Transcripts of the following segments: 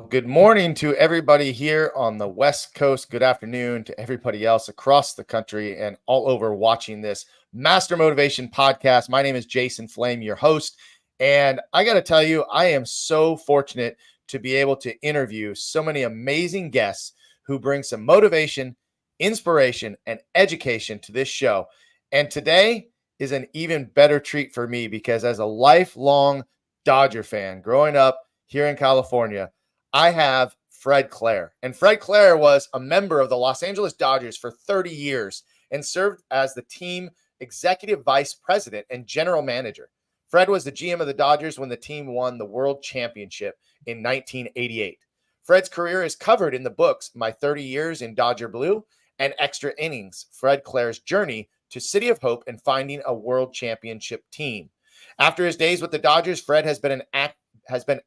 good morning to everybody here on the West Coast. Good afternoon to everybody else across the country and all over watching this Master Motivation podcast. My name is Jason Flame, your host. And I got to tell you, I am so fortunate to be able to interview so many amazing guests who bring some motivation, inspiration, and education to this show. And today is an even better treat for me because as a lifelong Dodger fan growing up here in California, I have Fred Claire. And Fred Claire was a member of the Los Angeles Dodgers for 30 years and served as the team executive vice president and general manager. Fred was the GM of the Dodgers when the team won the World Championship in 1988. Fred's career is covered in the books My 30 Years in Dodger Blue and Extra Innings, Fred Claire's journey to City of Hope and finding a World Championship team. After his days with the Dodgers, Fred has been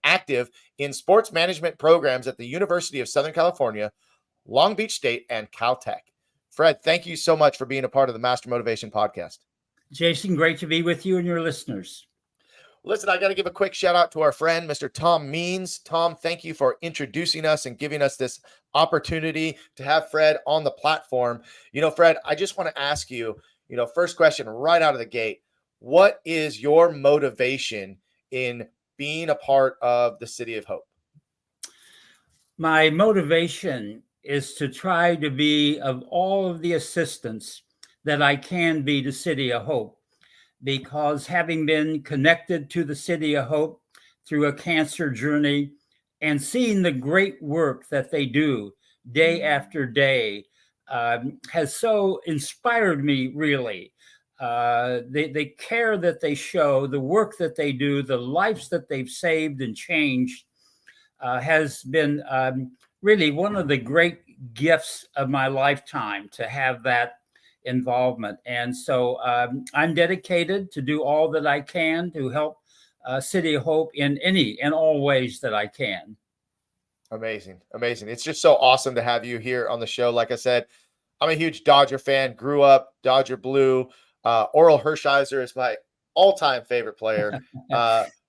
active in sports management programs at the University of Southern California, Long Beach State, and Caltech. Fred, thank you so much for being a part of the Master Motivation podcast. Jason, great to be with you and your listeners. Listen, I got to give a quick shout out to our friend, Mr. Tom Means. Tom, thank you for introducing us and giving us this opportunity to have Fred on the platform. Fred, I just want to ask you, first question right out of the gate, what is your motivation in being a part of the City of Hope? My motivation is to try to be of all of the assistance that I can be to City of Hope, because having been connected to the City of Hope through a cancer journey and seeing the great work that they do day after day has so inspired me, really. The care that they show, the work that they do, the lives that they've saved and changed has been really one of the great gifts of my lifetime to have that involvement. And so I'm dedicated to do all that I can to help City of Hope in all ways that I can. Amazing. It's just so awesome to have you here on the show. Like I said, I'm a huge Dodger fan, grew up Dodger Blue. Oral Hershiser is my all-time favorite player,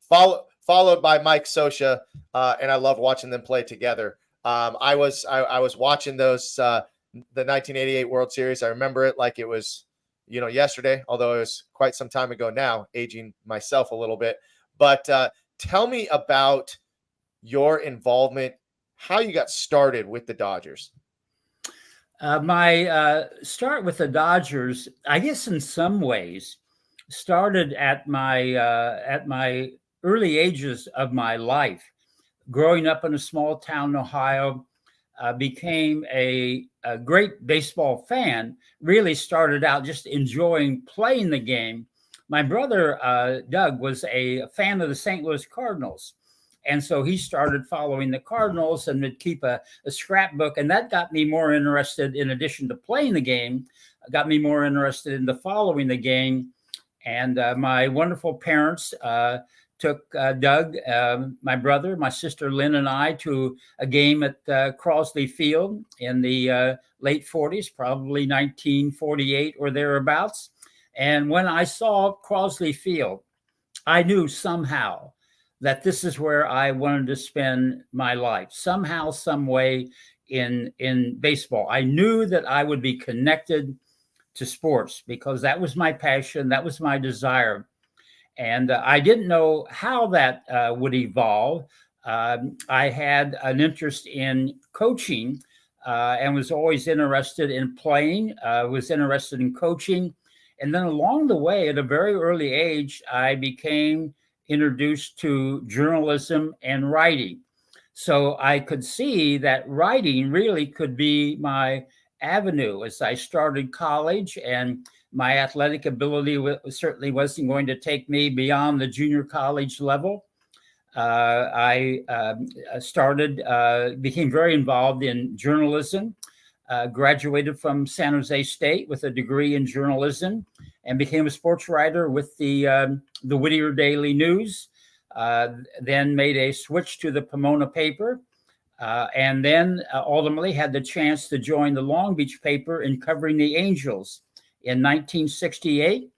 followed by Mike Scioscia, and I love watching them play together. I was watching those the 1988 World Series. I remember it like it was, yesterday, although it was quite some time ago now, aging myself a little bit. But tell me about your involvement, how you got started with the Dodgers. My start with the Dodgers, I guess in some ways, started at my early ages of my life. Growing up in a small town in Ohio, became a great baseball fan, really started out just enjoying playing the game. My brother, Doug, was a fan of the St. Louis Cardinals. And so he started following the Cardinals and would keep a scrapbook. And that got me more interested, in addition to playing the game, got me more interested in following the game. And my wonderful parents took Doug, my brother, my sister Lynn, and I to a game at Crosley Field in the late 40s, probably 1948 or thereabouts. And when I saw Crosley Field, I knew somehow that this is where I wanted to spend my life, somehow, some way in baseball. I knew that I would be connected to sports because that was my passion, that was my desire. And I didn't know how that would evolve. I had an interest in coaching and was always interested in playing, was interested in coaching. And then along the way, at a very early age, I became introduced to journalism and writing. So I could see that writing really could be my avenue as I started college, and my athletic ability certainly wasn't going to take me beyond the junior college level. I became very involved in journalism, graduated from San Jose State with a degree in journalism, and became a sports writer with the Whittier Daily News, then made a switch to the Pomona paper, and then ultimately had the chance to join the Long Beach paper in covering the Angels in 1968.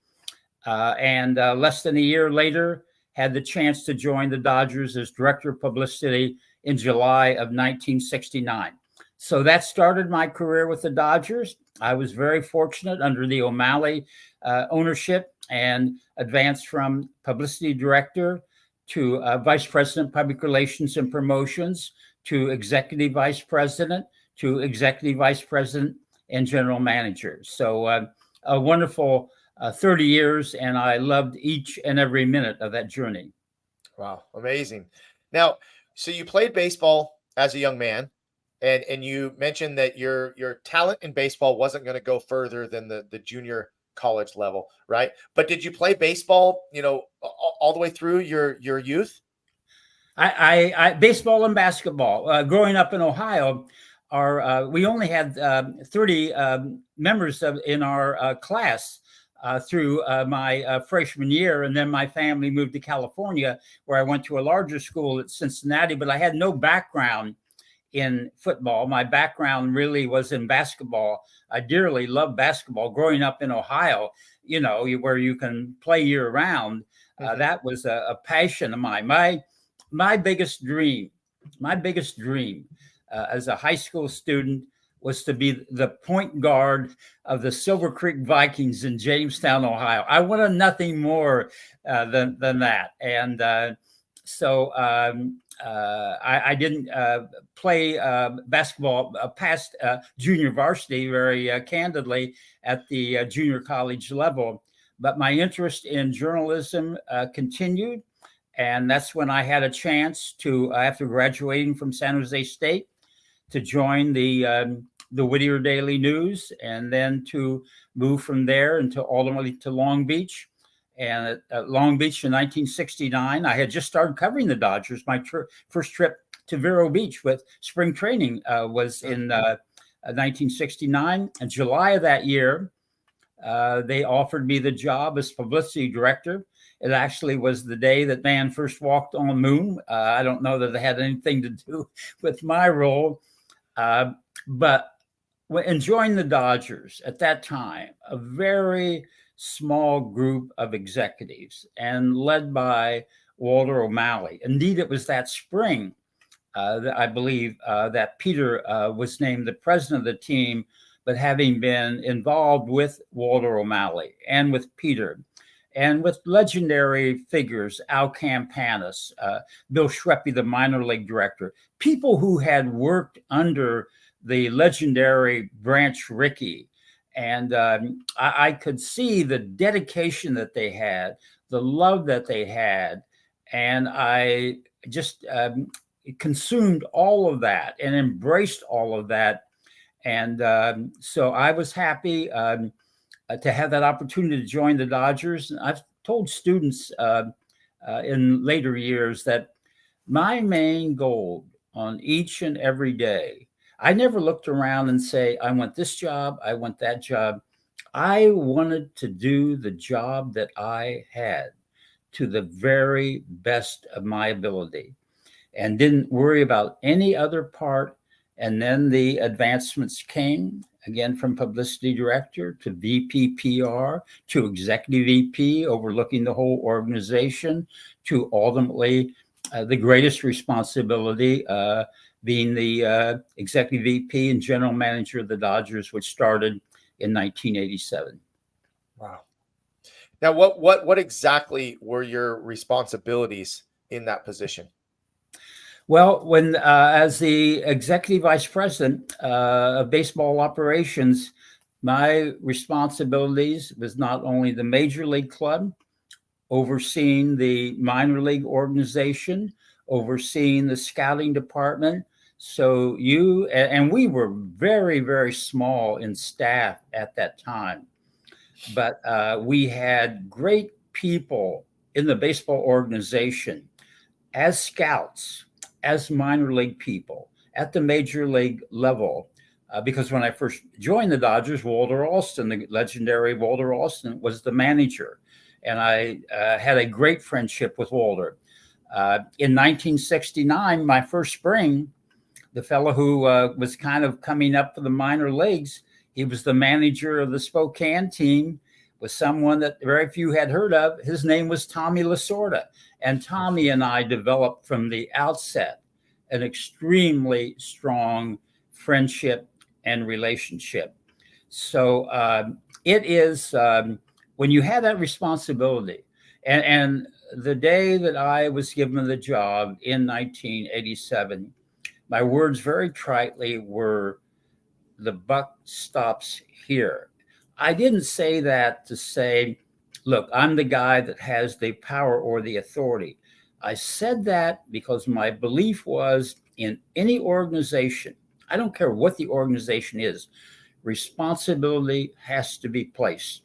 And less than a year later, had the chance to join the Dodgers as director of publicity in July of 1969. So that started my career with the Dodgers. I was very fortunate under the O'Malley ownership, and advanced from publicity director to vice president, public relations and promotions, to executive vice president, to executive vice president and general manager. So a wonderful 30 years, and I loved each and every minute of that journey. Wow, amazing. Now, so you played baseball as a young man, and you mentioned that your talent in baseball wasn't going to go further than the junior college level, right? But did you play baseball, all the way through your youth? I baseball and basketball. Growing up in Ohio, we only had 30 members in our class through my freshman year, and then my family moved to California, where I went to a larger school at Cincinnati. But I had no background in football. My background really was in basketball. I dearly loved basketball. Growing up in Ohio, where you can play year round, that was a passion of mine. My biggest dream as a high school student was to be the point guard of the Silver Creek Vikings in Jamestown, Ohio. I wanted nothing more than that. And so I didn't play basketball past junior varsity very candidly at the junior college level, but my interest in journalism continued. And that's when I had a chance to, after graduating from San Jose State, to join the Whittier Daily News, and then to move from there ultimately to Long Beach. And at Long Beach in 1969, I had just started covering the Dodgers. My first trip to Vero Beach with spring training was in 1969. In July of that year, they offered me the job as publicity director. It actually was the day that man first walked on the moon. I don't know that it had anything to do with my role, but enjoying the Dodgers at that time, a very small group of executives and led by Walter O'Malley. Indeed, it was that spring that I believe that Peter was named the president of the team, but having been involved with Walter O'Malley and with Peter, and with legendary figures, Al Campanis, Bill Shreppy, the minor league director, people who had worked under the legendary Branch Rickey. And I could see the dedication that they had, the love that they had. And I just consumed all of that and embraced all of that. And so I was happy to have that opportunity to join the Dodgers. And I've told students in later years that my main goal on each and every day, I never looked around and say, I want this job, I want that job. I wanted to do the job that I had to the very best of my ability, and didn't worry about any other part. And then the advancements came, again, from publicity director to VP PR to executive VP, overlooking the whole organization, to ultimately the greatest responsibility being the executive VP and general manager of the Dodgers, which started in 1987. Wow. Now, what exactly were your responsibilities in that position? Well, when as the executive vice president of baseball operations, my responsibilities was not only the major league club, overseeing the minor league organization, overseeing the scouting department. So we were very, very small in staff at that time, but we had great people in the baseball organization as scouts, as minor league people at the major league level. Because when I first joined the Dodgers, Walter Alston, the legendary Walter Alston, was the manager. And I had a great friendship with Walter. In 1969, my first spring, the fellow who was kind of coming up for the minor leagues, he was the manager of the Spokane team, was someone that very few had heard of. His name was Tommy Lasorda. And Tommy and I developed from the outset an extremely strong friendship and relationship. So it is when you have that responsibility, and the day that I was given the job in 1987, my words very tritely were, "The buck stops here." I didn't say that to say, "Look, I'm the guy that has the power or the authority." I said that because my belief was, in any organization, I don't care what the organization is, responsibility has to be placed.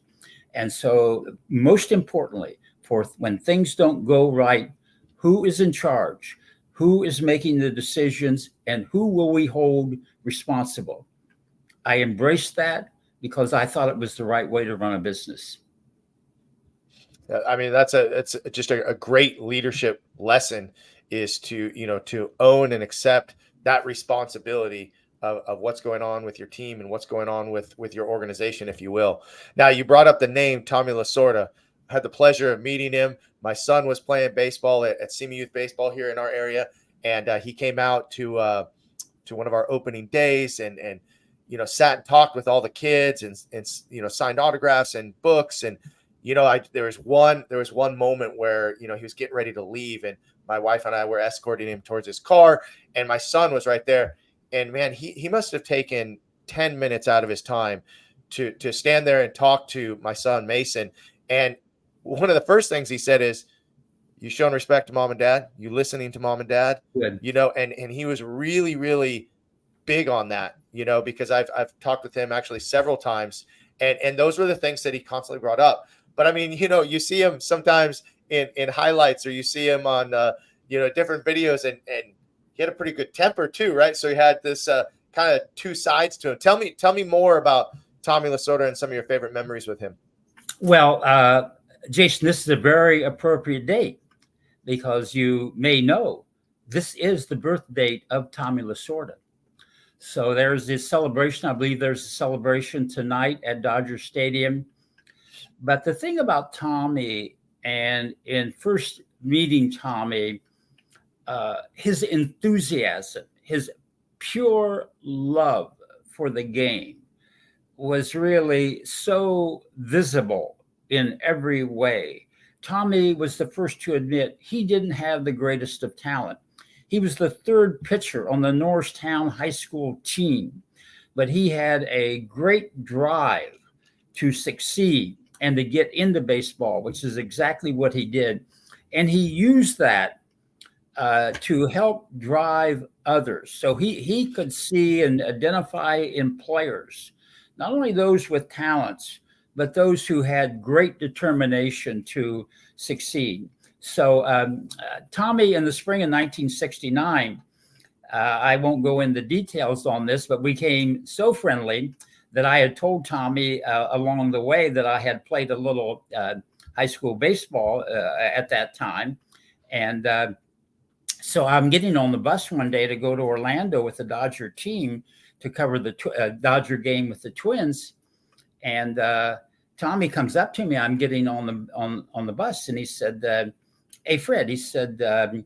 And so, most importantly, for when things don't go right, who is in charge? Who is making the decisions? And who will we hold responsible? I embraced that because I thought it was the right way to run a business. I mean, it's just a great leadership lesson, is to, to own and accept that responsibility of what's going on with your team and what's going on with your organization, if you will. Now, you brought up the name Tommy Lasorda. I had the pleasure of meeting him. My son was playing baseball at Semi Youth Baseball here in our area, and he came out to one of our opening days, and sat and talked with all the kids, and signed autographs and books. And there was one moment where he was getting ready to leave, and my wife and I were escorting him towards his car, and my son was right there. And man, he must have taken 10 minutes out of his time to stand there and talk to my son Mason. And one of the first things he said is, "You showing respect to mom and dad? You listening to mom and dad?" Good. And he was really, really big on that, because I've talked with him actually several times, and those were the things that he constantly brought up. But I mean, you see him sometimes in highlights, or you see him on different videos, and he had a pretty good temper too, right? So he had this kind of two sides to him. Tell me more about Tommy Lasorda and some of your favorite memories with him. Well, Jason, this is a very appropriate date because you may know this is the birth date of Tommy Lasorda. So there's this celebration. I believe there's a celebration tonight at Dodger Stadium. But the thing about Tommy, and in first meeting Tommy, his enthusiasm, his pure love for the game was really so visible in every way. Tommy was the first to admit he didn't have the greatest of talent. He was the third pitcher on the Norristown High School team, but he had a great drive to succeed and to get into baseball, which is exactly what he did. And he used that to help drive others. So he could see and identify in players, not only those with talents, but those who had great determination to succeed. So Tommy, in the spring of 1969, I won't go into details on this, but we became so friendly that I had told Tommy along the way that I had played a little high school baseball at that time. And so I'm getting on the bus one day to go to Orlando with the Dodger team to cover the Dodger game with the Twins. And Tommy comes up to me. I'm getting on the bus, and he said, "Hey, Fred," he said, "where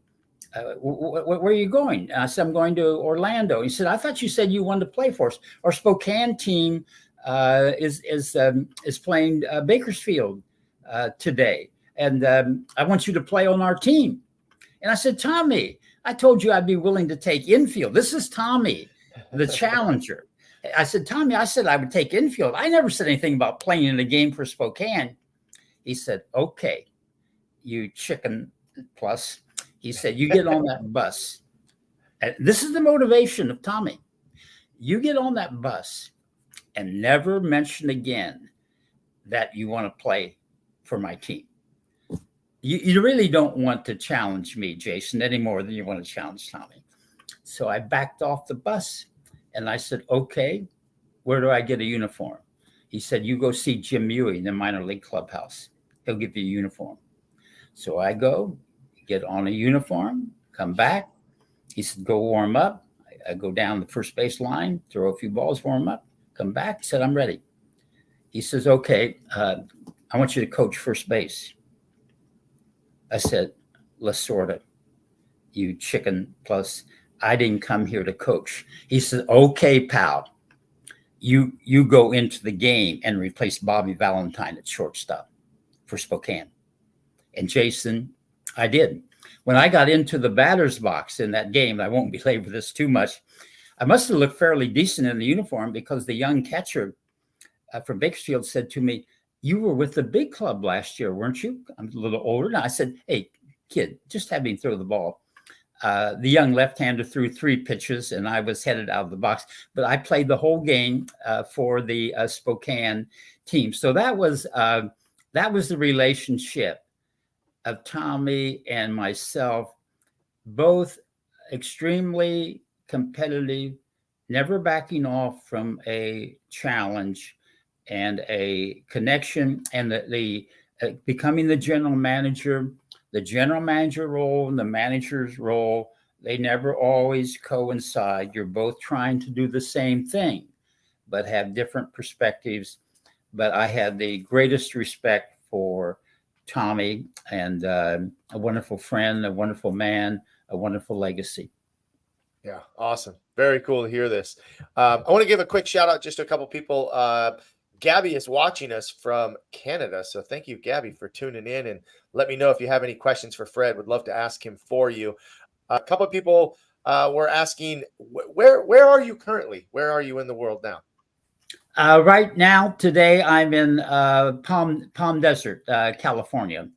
are you going?" I said, "I'm going to Orlando." He said, "I thought you said you wanted to play for us. Our Spokane team is playing Bakersfield today, and I want you to play on our team." And I said, "Tommy, I told you I'd be willing to take infield. This is Tommy, the challenger." I said, "Tommy, I said I would take infield. I never said anything about playing in a game for Spokane." He said, "Okay, you chicken plus." He said, "You get on that bus." And this is the motivation of Tommy. "You get on that bus and never mention again that you want to play for my team. You really don't want to challenge me, Jason, any more than you want to challenge Tommy." So I backed off the bus and I said, "Okay, where do I get a uniform?" He said, "You go see Jim Mewey in the minor league clubhouse. He'll give you a uniform." So I go, get on a uniform, come back. He said, "Go warm up." I go down the first base line, throw a few balls, warm up, come back. He said, "I'm ready." He says, "Okay, I want you to coach first base." I said, "Lasorda, you chicken plus." I didn't come here to coach. He said, okay, pal, you go into the game and replace Bobby Valentine at shortstop for Spokane. And Jason, I did. When I got into the batter's box in that game, I won't belabor this too much, I must have looked fairly decent in the uniform because the young catcher from Bakersfield said to me, you were with the big club last year, weren't you? I'm a little older. And I said, hey, kid, just have me throw the ball. The young left-hander threw 3 pitches, and I was headed out of the box. But I played the whole game for the Spokane team. So that was the relationship of Tommy and myself, both extremely competitive, never backing off from a challenge and a connection, and the becoming the general manager role and the manager's role, they never always coincide. You're both trying to do the same thing, but have different perspectives. But I had the greatest respect for Tommy, and a wonderful friend, a wonderful man, a wonderful legacy. Yeah, awesome. Very cool to hear this. I want to give a quick shout out just to a couple people. Gabby is watching us from Canada. So thank you, Gabby, for tuning in, and let me know if you have any questions for Fred. Would love to ask him for you. A couple of people were asking, where are you currently? Where are you in the world now? Right now, today, I'm in Palm Desert, California,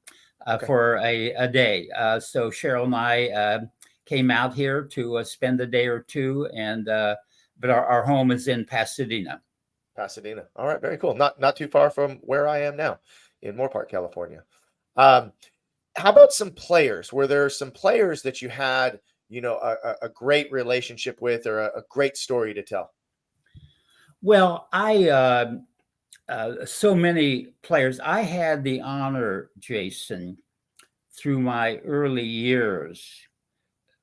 Okay. for a day. So Cheryl and I came out here to spend a day or two, and but our home is in Pasadena. Pasadena. All right, very cool. Not too far from where I am now, in Moorpark, California. How about some players? Were there some players that you had, a great relationship with, or a great story to tell? Well, so many players. I had the honor, Jason, through my early years.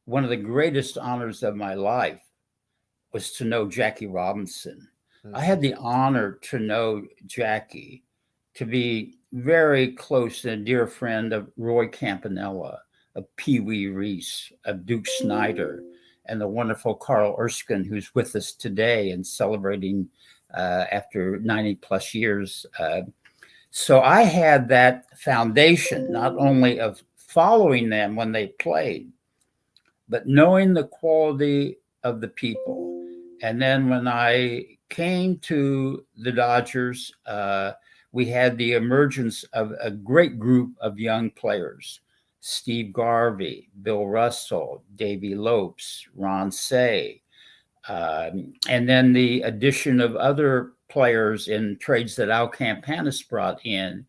One of the greatest honors of my life was to know Jackie Robinson. I had the honor to know Jackie, to be very close and a dear friend of Roy Campanella, of Pee Wee Reese, of Duke Snyder, and the wonderful Carl Erskine, who's with us today and celebrating after 90 plus years. So I had that foundation, not only of following them when they played, but knowing the quality of the people. And then when I came to the Dodgers, we had the emergence of a great group of young players: Steve Garvey, Bill Russell, Davey Lopes, Ron Say, and then the addition of other players in trades that Al Campanis brought in,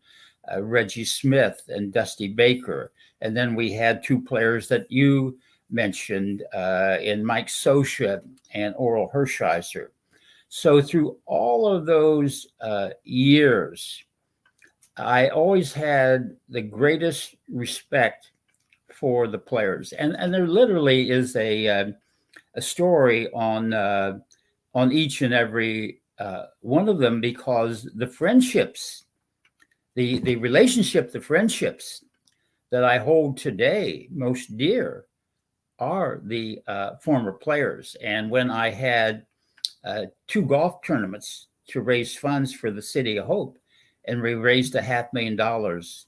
Reggie Smith and Dusty Baker. And then we had 2 players that you mentioned in Mike Sosha and Oral Hershiser. So through all of those years, I always had the greatest respect for the players. And there literally is a story on each and every one of them, because the friendships, the relationship, the friendships that I hold today most dear are the former players. And when I had 2 golf tournaments to raise funds for the City of Hope, and we raised $500,000,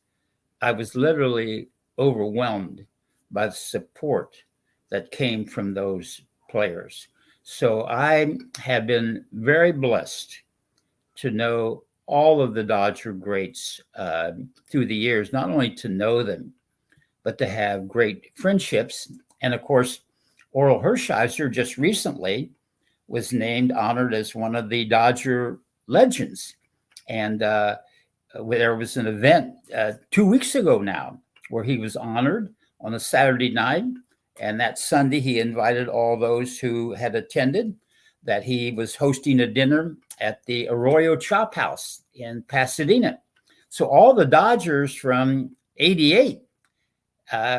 I was literally overwhelmed by the support that came from those players. So I have been very blessed to know all of the Dodger greats through the years, not only to know them, but to have great friendships. And of course, Oral Hershiser just recently was honored as one of the Dodger legends. And there was an event 2 weeks ago now where he was honored on a Saturday night. And that Sunday, he invited all those who had attended, that he was hosting a dinner at the Arroyo Chop House in Pasadena. So all the Dodgers from '88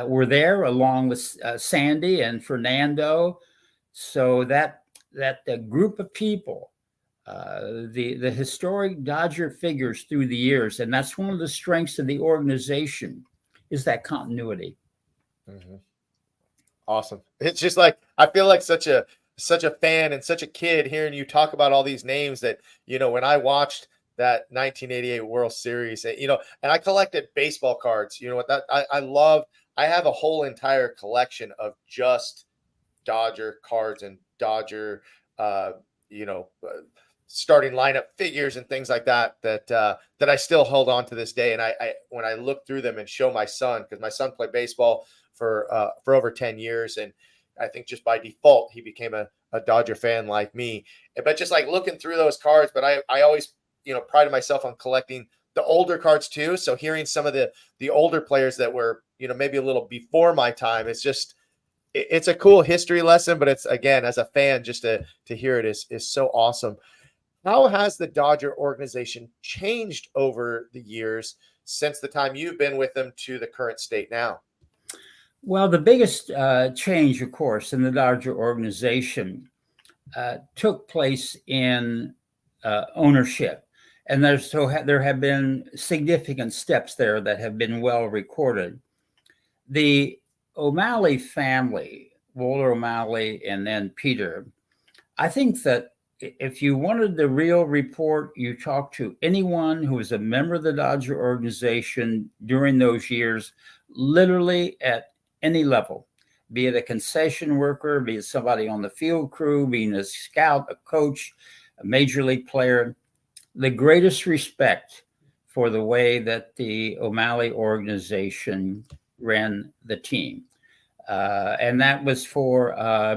were there, along with Sandy and Fernando. So that group of people, the historic Dodger figures through the years, and that's one of the strengths of the organization, is that continuity. Mm-hmm. Awesome. It's just like I feel like such a fan and such a kid hearing you talk about all these names that, when I watched that 1988 World Series, and I collected baseball cards. You know what that I love. I have a whole entire collection of just Dodger cards and Dodger, uh, you know, uh, starting lineup figures and things like that that I still hold on to this day. And I when I look through them and show my son, because my son played baseball for over 10 years, and I think just by default he became a Dodger fan like me. But just like looking through those cards, but I always prided myself on collecting the older cards too. So hearing some of the older players that were maybe a little before my time, it's a cool history lesson, but it's, again, as a fan, just to hear it is so awesome. How has the Dodger organization changed over the years since the time you've been with them to the current state now? Well, the biggest change, of course, in the Dodger organization took place in ownership. And there have been significant steps there that have been well recorded. The O'Malley family, Walter O'Malley and then Peter, I think that if you wanted the real report, you talked to anyone who was a member of the Dodger organization during those years, literally at any level, be it a concession worker, be it somebody on the field crew, being a scout, a coach, a major league player, the greatest respect for the way that the O'Malley organization ran the team. And that was for a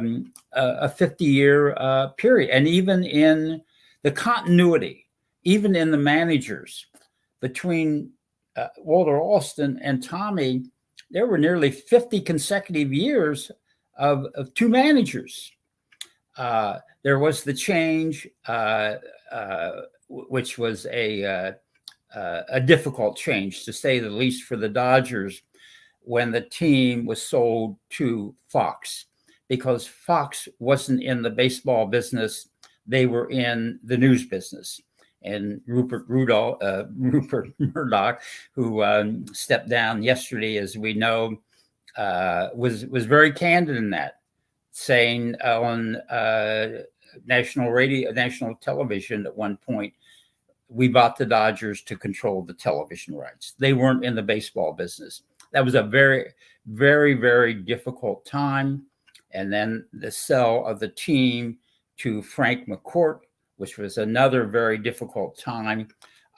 50-year period. And even in the continuity, even in the managers between Walter Alston and Tommy, there were nearly 50 consecutive years of two managers. There was the change, which was a difficult change, to say the least, for the Dodgers when the team was sold to Fox, because Fox wasn't in the baseball business. They were in the news business. And Rupert Murdoch, who stepped down yesterday, as we know, was very candid in that, saying on national television at one point, we bought the Dodgers to control the television rights. They weren't in the baseball business. That was a very, very, very difficult time. And then the sale of the team to Frank McCourt, which was another very difficult time.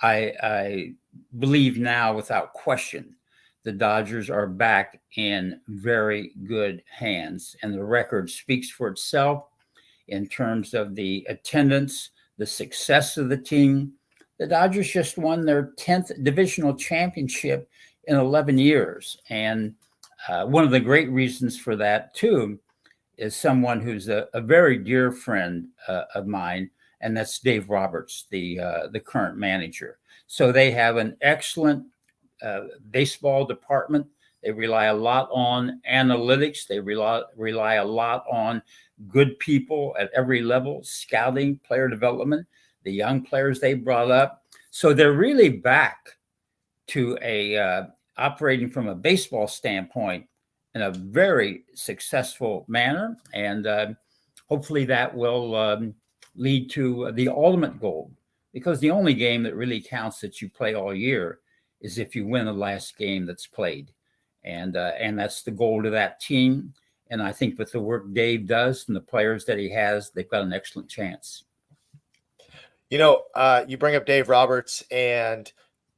I believe now, without question, the Dodgers are back in very good hands. And the record speaks for itself in terms of the attendance, the success of the team. The Dodgers just won their 10th divisional championship in 11 years. And one of the great reasons for that, too, is someone who's a very dear friend of mine, and that's Dave Roberts, the current manager. So they have an excellent baseball department. They rely a lot on analytics. They rely a lot on good people at every level, scouting, player development, the young players they brought up. So they're really back to operating from a baseball standpoint in a very successful manner. And hopefully that will lead to the ultimate goal, because the only game that really counts that you play all year is if you win the last game that's played. And that's the goal to that team. And I think with the work Dave does and the players that he has, they've got an excellent chance. You bring up Dave Roberts, and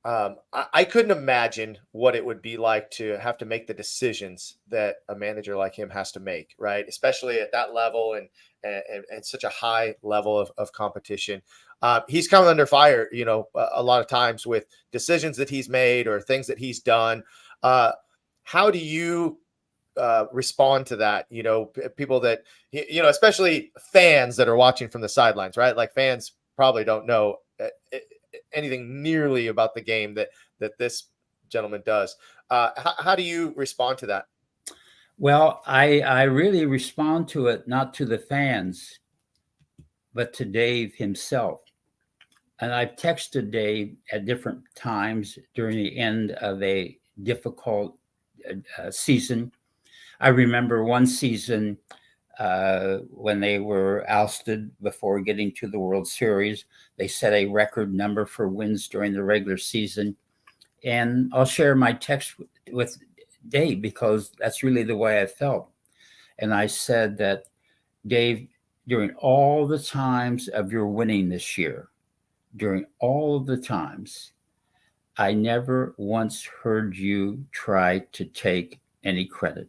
I couldn't imagine what it would be like to have to make the decisions that a manager like him has to make, right? Especially at that level and such a high level of competition. He's come under fire, a lot of times with decisions that he's made or things that he's done. How do you respond to that? People that, especially fans that are watching from the sidelines, right? Like, fans probably don't know anything nearly about the game that this gentleman does. How do you respond to that? Well, I really respond to it, not to the fans, but to Dave himself. And I've texted Dave at different times during the end of a difficult season. I remember one season when they were ousted before getting to the World Series. They set a record number for wins during the regular season. And I'll share my text with Dave because that's really the way I felt. And I said that, Dave, during all the times of your winning this year, during all of the times, I never once heard you try to take any credit.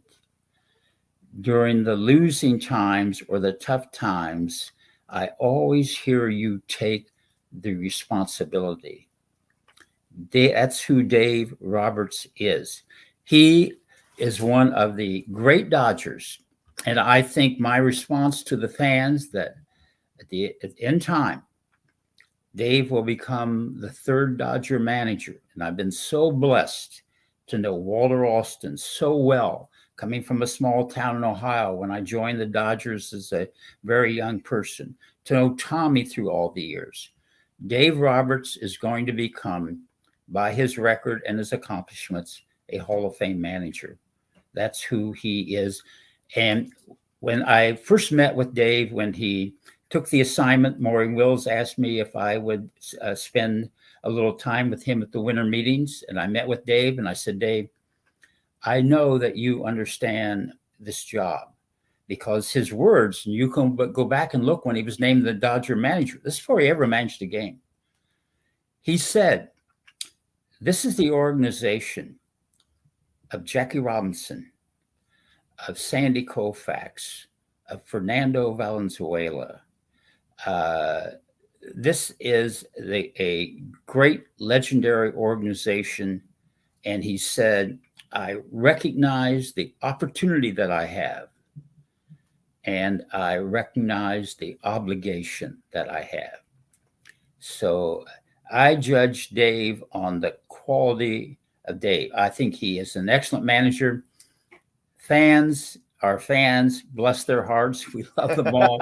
During the losing times or the tough times, I always hear you take the responsibility. That's who Dave Roberts is. He is one of the great Dodgers. And I think my response to the fans that at the end time, Dave will become the third Dodger manager. And I've been so blessed to know Walter Alston so well, coming from a small town in Ohio when I joined the Dodgers as a very young person, to know Tommy through all the years. Dave Roberts is going to become, by his record and his accomplishments, a Hall of Fame manager. That's who he is. And when I first met with Dave, when he took the assignment, Maureen Wills asked me if I would spend a little time with him at the winter meetings. And I met with Dave and I said, Dave, I know that you understand this job, because his words, and you can go back and look when he was named the Dodger manager, this is before he ever managed a game. He said, this is the organization of Jackie Robinson, of Sandy Koufax, of Fernando Valenzuela. This is a great legendary organization. And he said, I recognize the opportunity that I have, and I recognize the obligation that I have. So I judge Dave on the quality of Dave. I think he is an excellent manager. Our fans, bless their hearts. We love them all.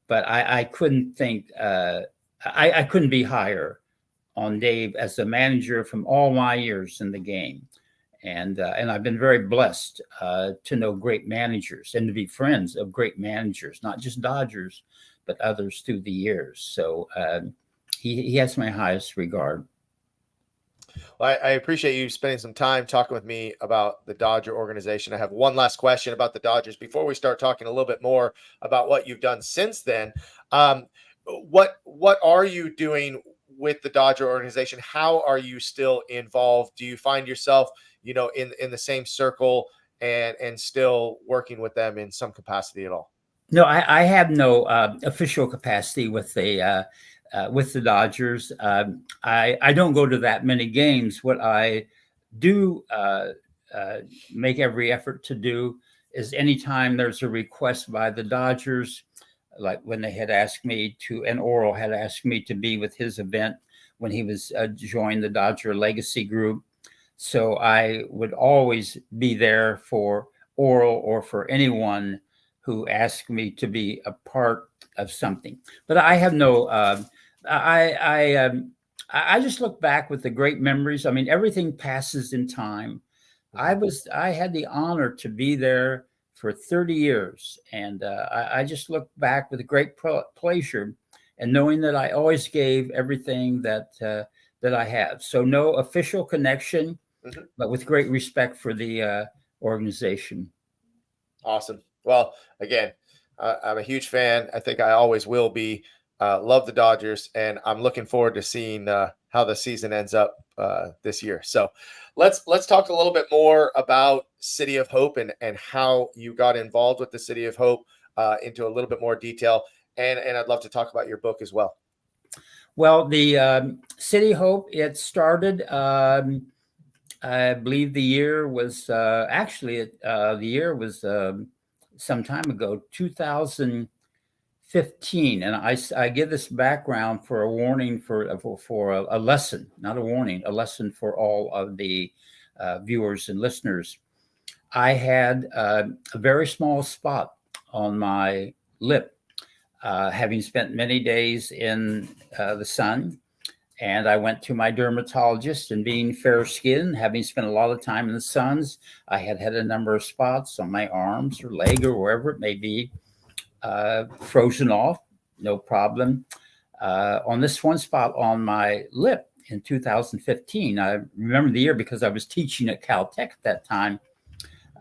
But I couldn't think, I couldn't be higher on Dave as a manager from all my years in the game. And I've been very blessed to know great managers and to be friends of great managers, not just Dodgers, but others through the years. So he has my highest regard. Well, I appreciate you spending some time talking with me about the Dodger organization. I have one last question about the Dodgers before we start talking a little bit more about what you've done since then. What are you doing with the Dodger organization? How are you still involved? Do you find yourself, in the same circle and still working with them in some capacity at all? No, I have no official capacity with the Dodgers. I don't go to that many games. What I do make every effort to do is anytime there's a request by the Dodgers, like when they had asked me to, and Oral had asked me to be with his event when he was joined the Dodger Legacy Group. So I would always be there for Oral or for anyone who asked me to be a part of something. But I have no, I just look back with the great memories. I mean, everything passes in time. I had the honor to be there for 30 years. And I just look back with great pleasure, and knowing that I always gave everything that I have. So no official connection, but with great respect for the organization. Awesome. Well, again, I'm a huge fan. I think I always will be. Love the Dodgers, and I'm looking forward to seeing how the season ends up this year. So let's talk a little bit more about City of Hope and how you got involved with the City of Hope into a little bit more detail. And I'd love to talk about your book as well. Well, the City of Hope, it started, I believe the year was some time ago, 2015. And I give this background for a warning, for a lesson, not a warning, a lesson for all of the viewers and listeners. I had a very small spot on my lip, having spent many days in the sun. And I went to my dermatologist, and being fair skinned, having spent a lot of time in the suns, I had a number of spots on my arms or leg or wherever it may be, frozen off, no problem. On this one spot on my lip in 2015, I remember the year because I was teaching at Caltech at that time.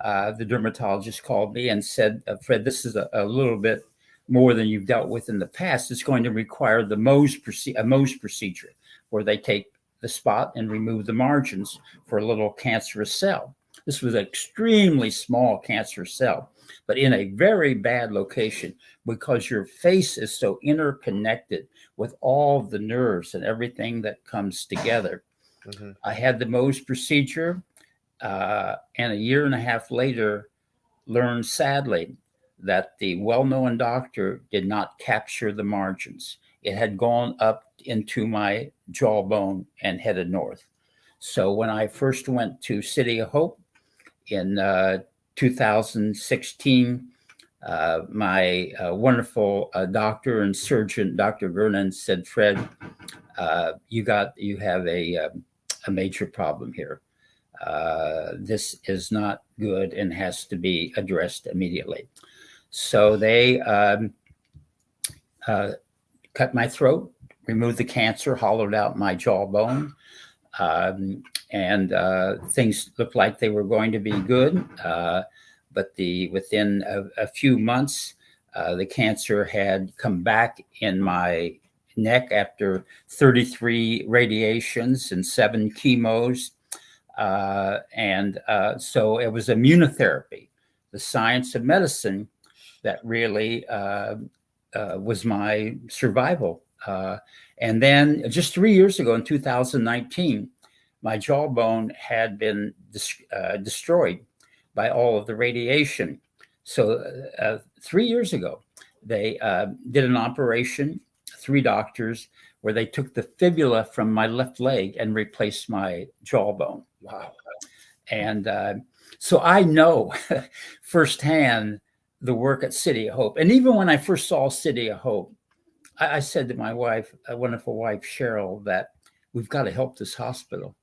The dermatologist called me and said, Fred, this is a little bit more than you've dealt with in the past. It's going to require the Mohs procedure, where they take the spot and remove the margins for a little cancerous cell. This was an extremely small cancerous cell, but in a very bad location because your face is so interconnected with all the nerves and everything that comes together. Mm-hmm. I had the Mohs procedure, and a year and a half later, learned sadly that the well-known doctor did not capture the margins. It had gone up into my jawbone and headed north. So when I first went to City of Hope in 2016, my wonderful doctor and surgeon, Dr. Vernon, said, Fred, you have a major problem here. This is not good and has to be addressed immediately. So they cut my throat, removed the cancer, hollowed out my jawbone, and things looked like they were going to be good. But within a few months, the cancer had come back in my neck after 33 radiations and 7 chemos. So it was immunotherapy, the science of medicine, that really was my survival. And then just 3 years ago, in 2019, my jawbone had been destroyed by all of the radiation. So 3 years ago, they did an operation, 3 doctors, where they took the fibula from my left leg and replaced my jawbone. Wow. And so I know firsthand the work at City of Hope. And even when I first saw City of Hope, I said to my wife, a wonderful wife, Cheryl, that we've got to help this hospital.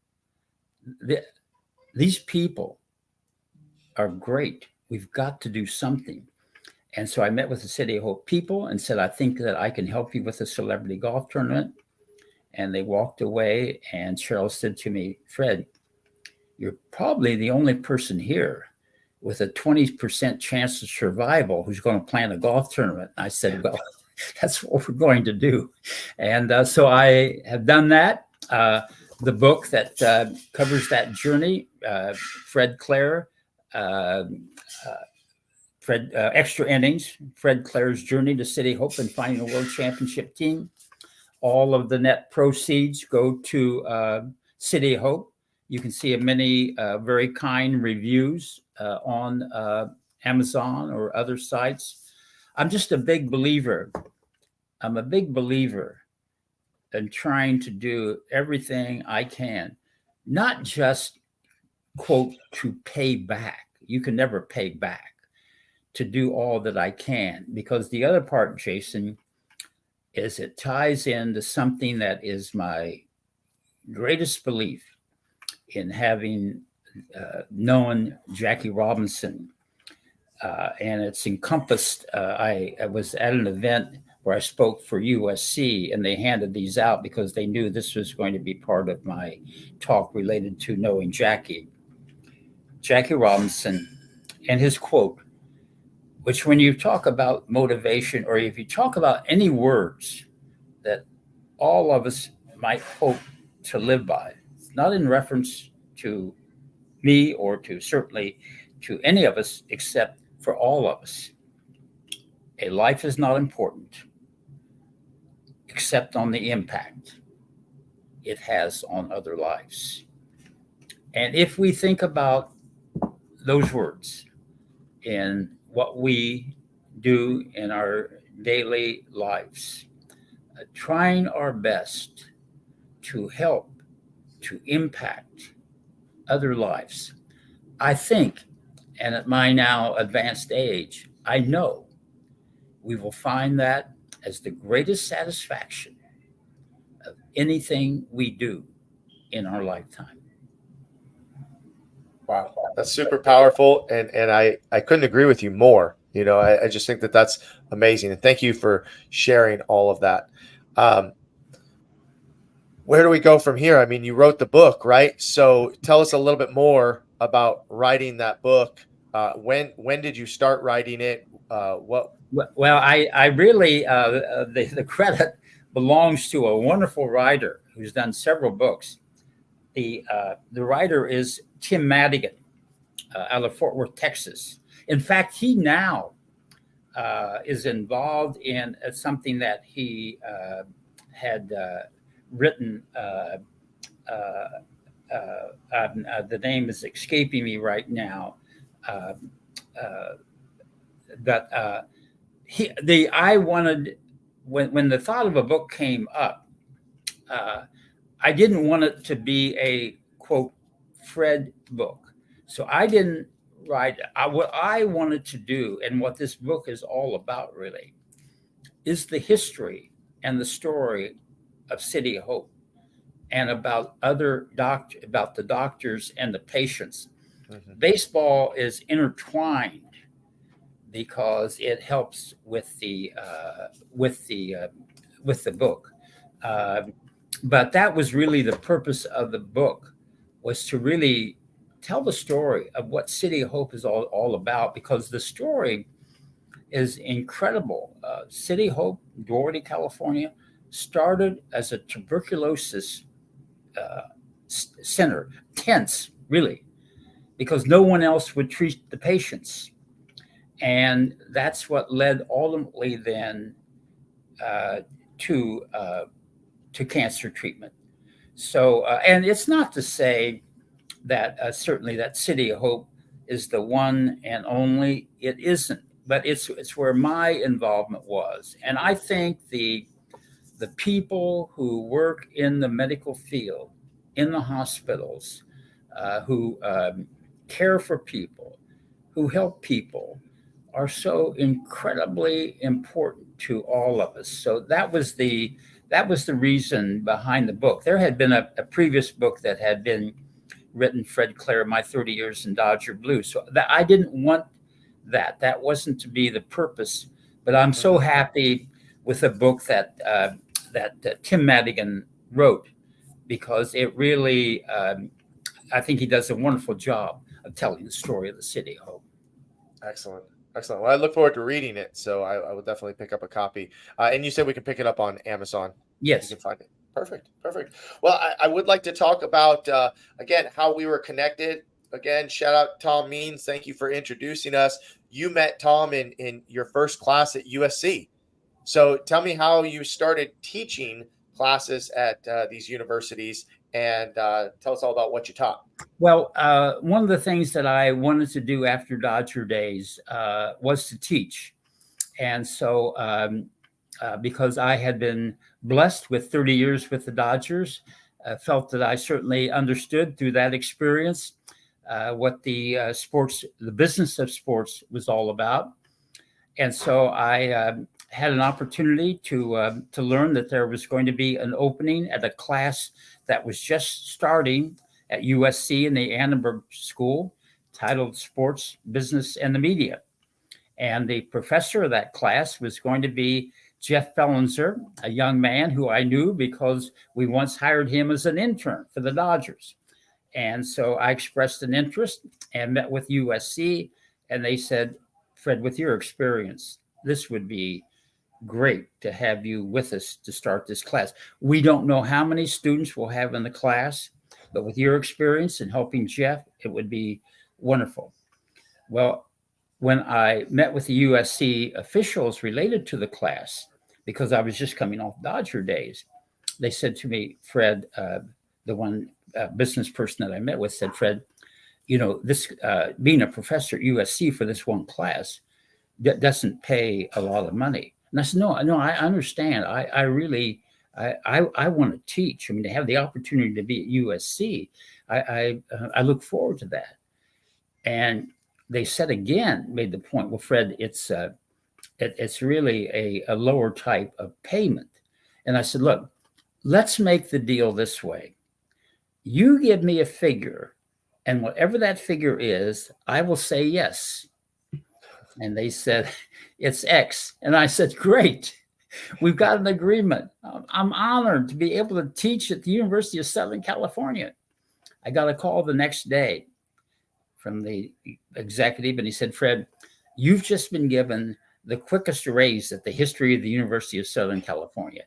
These people are great. We've got to do something. And so I met with the City of Hope people and said, I think that I can help you with a celebrity golf tournament. And they walked away, and Cheryl said to me, Fred, you're probably the only person here with a 20% chance of survival who's going to plan a golf tournament. I said, well, that's what we're going to do. And so I have done that. The book that covers that journey, Fred Clare, Extra Innings, Fred Clare's journey to City Hope and finding a world championship team. All of the net proceeds go to City Hope. You can see many very kind reviews on Amazon or other sites. I'm just a big believer. I'm a big believer in trying to do everything I can, not just, quote, to pay back. You can never pay back. To do all that I can, because the other part, Jason, is it ties into something that is my greatest belief in having known Jackie Robinson. And it's encompassed. I was at an event where I spoke for USC, and they handed these out because they knew this was going to be part of my talk related to knowing Jackie Robinson, and his quote, which when you talk about motivation, or if you talk about any words that all of us might hope to live by, not in reference to me or to certainly to any of us, except for all of us. A life is not important except on the impact it has on other lives. And if we think about those words in what we do in our daily lives, trying our best to help, to impact other lives, I think, and at my now advanced age, I know we will find that as the greatest satisfaction of anything we do in our lifetime. Wow, that's super powerful, and I couldn't agree with you more. I just think that that's amazing, and thank you for sharing all of that. Um, where do we go from here? I mean, you wrote the book, right? So tell us a little bit more about writing that book. When did you start writing it? What? Well, I really the credit belongs to a wonderful writer who's done several books. The writer is Tim Madigan out of Fort Worth, Texas. In fact, he now is involved in something that he had written. The name is escaping me right now. Uh, uh, but I wanted, when the thought of a book came up, I didn't want it to be a quote Fred book. So I didn't write. What I wanted to do, and what this book is all about, really, is the history and the story of City of Hope, and about about the doctors and the patients. Mhm. Baseball is intertwined because it helps with the book. Uh, but that was really the purpose of the book, was to really tell the story of what City of Hope is all about, because the story is incredible. City Hope, Doherty, California, started as a tuberculosis uh, center, tents, really, because no one else would treat the patients. And that's what led ultimately then uh, to to cancer treatment. So, and it's not to say that certainly that City of Hope is the one and only. It isn't, but it's where my involvement was, and I think the people who work in the medical field, in the hospitals, who care for people, who help people, are so incredibly important to all of us. So that was the reason behind the book. There had been a previous book that had been written, Fred Clare, My 30 Years in Dodger Blue. So that I didn't want that. That wasn't to be the purpose. But I'm so Mhm. happy with the book that Tim Madigan wrote, because it really, I think he does a wonderful job of telling the story of the City of Hope. Excellent. Excellent. Well, I look forward to reading it. So I will definitely pick up a copy. And you said we can pick it up on Amazon. You Yes. can find it. Perfect. Perfect. Well, I would like to talk about, again, how we were connected. Again, shout out Tom Means. Thank you for introducing us. You met Tom in your first class at USC. So tell me how you started teaching classes at these universities, and tell us all about what you taught. Well, one of the things that I wanted to do after Dodger days was to teach. And so, because I had been blessed with 30 years with the Dodgers, felt that I certainly understood through that experience what the business of sports was all about. And so I had an opportunity to learn that there was going to be an opening at a class that was just starting at USC in the Annenberg School, titled Sports, Business, and the Media. And the professor of that class was going to be Jeff Fellenzer, a young man who I knew because we once hired him as an intern for the Dodgers. And so I expressed an interest and met with USC, and they said, Fred, with your experience, this would be great to have you with us to start this class. We don't know how many students we'll have in the class, but with your experience in helping Jeff, it would be wonderful. Well, when I met with the USC officials related to the class, because I was just coming off Dodger days, they said to me, Fred, the one business person that I met with said, Fred, this being a professor at USC for this one class doesn't pay a lot of money. And I said, no, I understand. I really, I want to teach. I mean, to have the opportunity to be at USC, I look forward to that. And they said again, made the point, well, Fred, it's really a lower type of payment. And I said, look, let's make the deal this way. You give me a figure, and whatever that figure is, I will say yes. And they said, it's X. And I said, great. We've got an agreement. I'm honored to be able to teach at the University of Southern California. I got a call the next day from the executive, and he said, Fred, you've just been given the quickest raise at the history of the University of Southern California.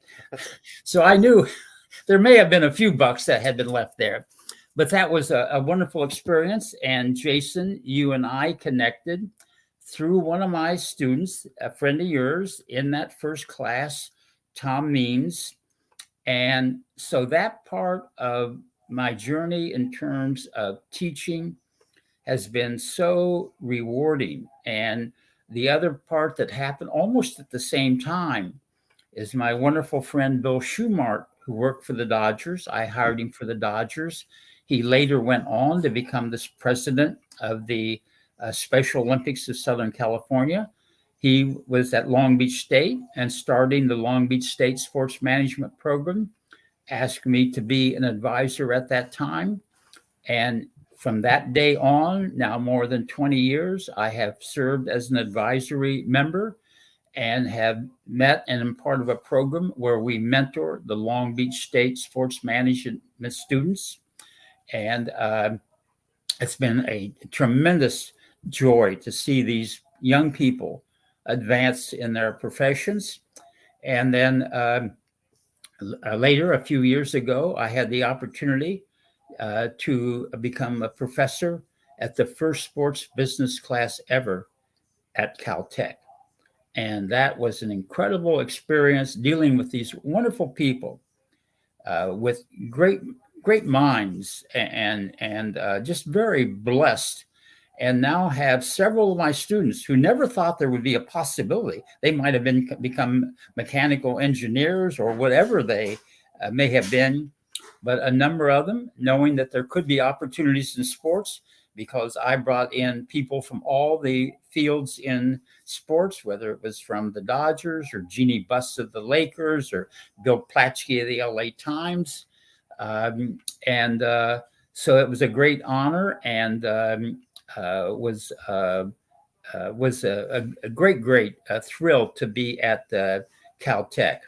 So I knew there may have been a few bucks that had been left there, but that was a wonderful experience. And Jason, you and I connected through one of my students, a friend of yours in that first class, Tom Means. And so that part of my journey in terms of teaching has been so rewarding. And the other part that happened almost at the same time is my wonderful friend Bill Schumart, who worked for the Dodgers. I hired him for the Dodgers. He later went on to become the president of the Special Olympics of Southern California. He was at Long Beach State and starting the Long Beach State Sports Management Program, asked me to be an advisor at that time. And from that day on, now more than 20 years, I have served as an advisory member and have met and am part of a program where we mentor the Long Beach State sports management students. And it's been a tremendous joy to see these young people advance in their professions. And then later, a few years ago, I had the opportunity to become a professor at the first sports business class ever at Caltech. And that was an incredible experience dealing with these wonderful people with great minds and just very blessed. And now have several of my students who never thought there would be a possibility. They might have become mechanical engineers or whatever they may have been, but a number of them knowing that there could be opportunities in sports because I brought in people from all the fields in sports, whether it was from the Dodgers or Jeannie Buss of the Lakers or Bill Plaschke of the LA Times. So it was a great honor and was a great thrill to be at Caltech.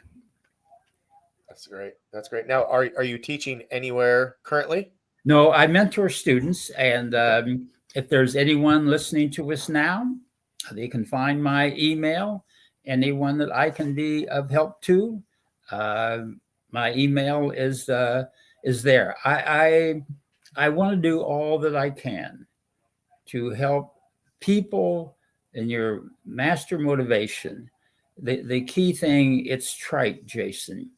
That's great. That's great. Now, are you teaching anywhere currently? No, I mentor students, and if there's anyone listening to us now, they can find my email. Anyone that I can be of help to, my email is there. I want to do all that I can to help people in your master motivation. The key thing, it's trite, Jason,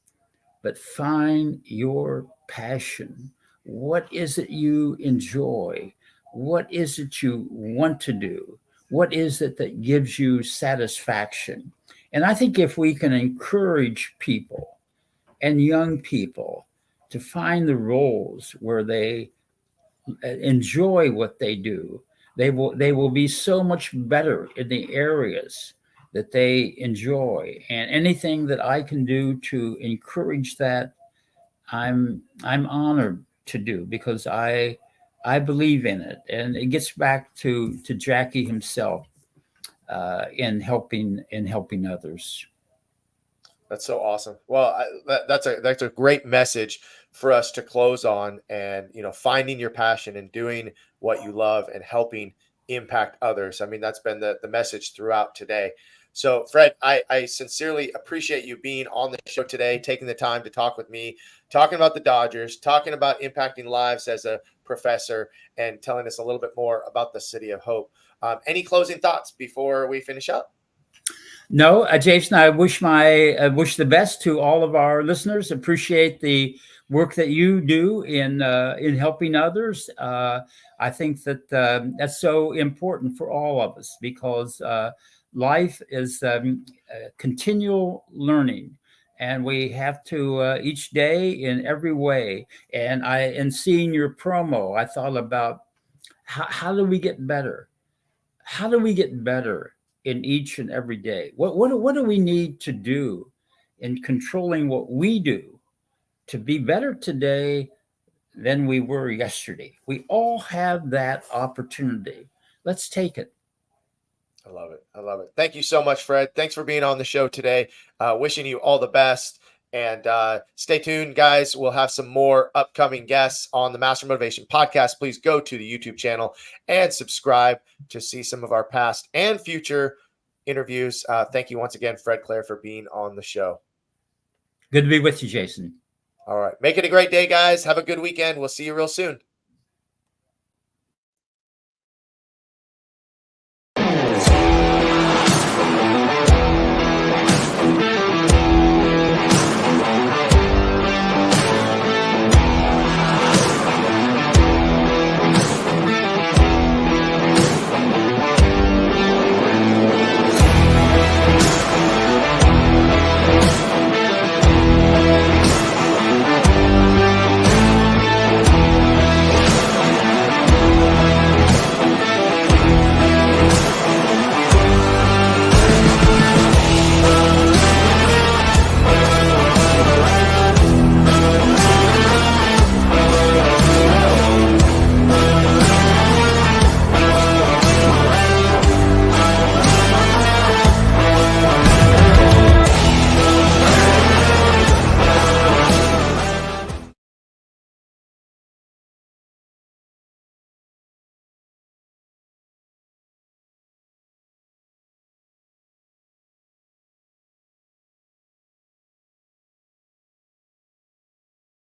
but find your passion. What is it you enjoy? What is it you want to do? What is it that gives you satisfaction? And I think if we can encourage people and young people to find the roles where they enjoy what they do, they will be so much better in the areas that they enjoy. And anything that I can do to encourage that, I'm honored to do because I believe in it. And it gets back to Jackie himself in helping others. That's so awesome. Well, that's a great message for us to close on, and finding your passion and doing what you love and helping impact others. I mean, that's been the message throughout today. So, Fred, I sincerely appreciate you being on the show today, taking the time to talk with me, talking about the Dodgers, talking about impacting lives as a professor, and telling us a little bit more about the City of Hope. Any closing thoughts before we finish up? No, Jason, I wish the best to all of our listeners. Appreciate the work that you do in helping others. I think that that's so important for all of us because life is continual learning, and we have to each day in every way. And in seeing your promo, I thought about how do we get better? How do we get better in each and every day? What do we need to do in controlling what we do to be better today than we were yesterday. We all have that opportunity. Let's take it. I love it. I love it. Thank you so much, Fred. Thanks for being on the show today. Wishing you all the best. And stay tuned, guys. We'll have some more upcoming guests on the Master Motivation podcast. Please go to the YouTube channel and subscribe to see some of our past and future interviews. Thank you once again, Fred Clare, for being on the show. Good to be with you, Jason. All right. Make it a great day, guys. Have a good weekend. We'll see you real soon.